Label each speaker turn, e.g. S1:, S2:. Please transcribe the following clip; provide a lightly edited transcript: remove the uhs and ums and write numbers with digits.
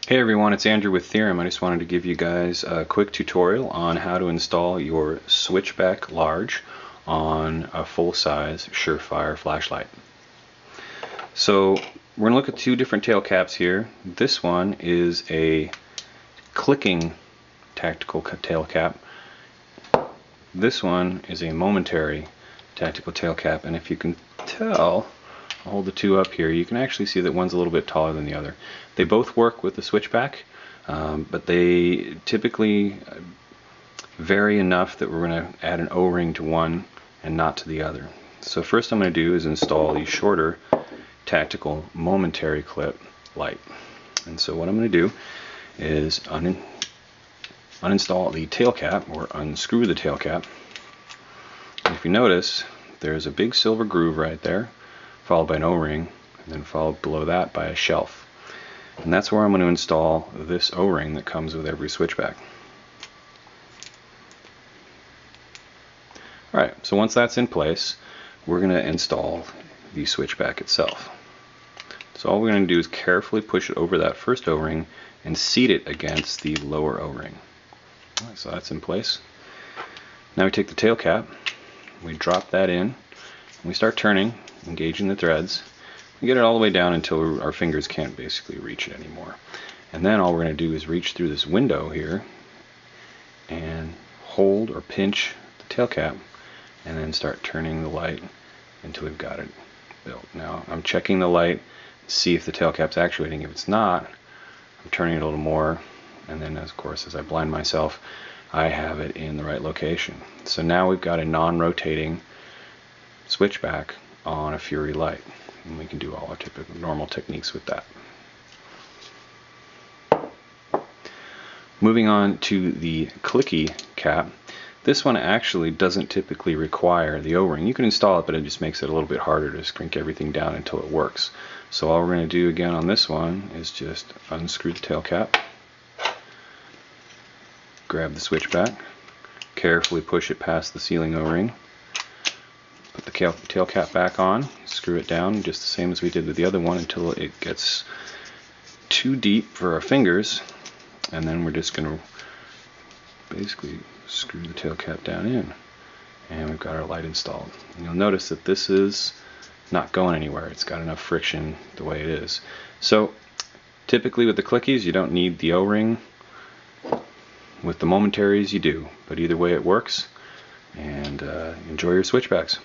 S1: Hey everyone, it's Andrew with Thyrm. I just wanted to give you guys a quick tutorial on how to install your Switchback Large on a full-size Surefire flashlight. So we're going to look at two different tail caps here. This one is a clicking tactical tail cap. This one is a momentary tactical tail cap, and if you can tell, I'll hold the two up here, you can actually see that one's a little bit taller than the other. They both work with the Switchback, but they typically vary enough that we're going to add an O-ring to one and not to the other. So first I'm going to do is install the shorter tactical momentary clip light. And so what I'm going to do is uninstall the tail cap, or unscrew the tail cap. And if you notice, there's a big silver groove right there, followed by an O-ring, and then followed below that by a shelf. And that's where I'm going to install this O-ring that comes with every Switchback. Alright, so once that's in place, we're going to install the Switchback itself. So all we're going to do is carefully push it over that first O-ring and seat it against the lower O-ring. Alright, so that's in place. Now we take the tail cap, we drop that in, and we start turning, engaging the threads. We get it all the way down until our fingers can't basically reach it anymore. And then all we're going to do is reach through this window here and hold or pinch the tail cap and then start turning the light until we've got it built. Now I'm checking the light to see if the tail cap's actuating. If it's not, I'm turning it a little more, and then of course as I blind myself, I have it in the right location. So now we've got a non-rotating Switchback on a Fury light, and we can do all our typical normal techniques with that. Moving on to the clicky cap, this one actually doesn't typically require the O-ring. You can install it, but it just makes it a little bit harder to shrink everything down until it works. So all we're going to do again on this one is just unscrew the tail cap, grab the Switchback, carefully push it past the sealing O-ring, put the tail cap back on, screw it down just the same as we did with the other one until it gets too deep for our fingers, and then we're just going to basically screw the tail cap down in, and we've got our light installed. And you'll notice that this is not going anywhere. It's got enough friction the way it is. So typically with the clickies you don't need the O-ring. With the momentaries you do, but either way it works, and enjoy your Switchbacks.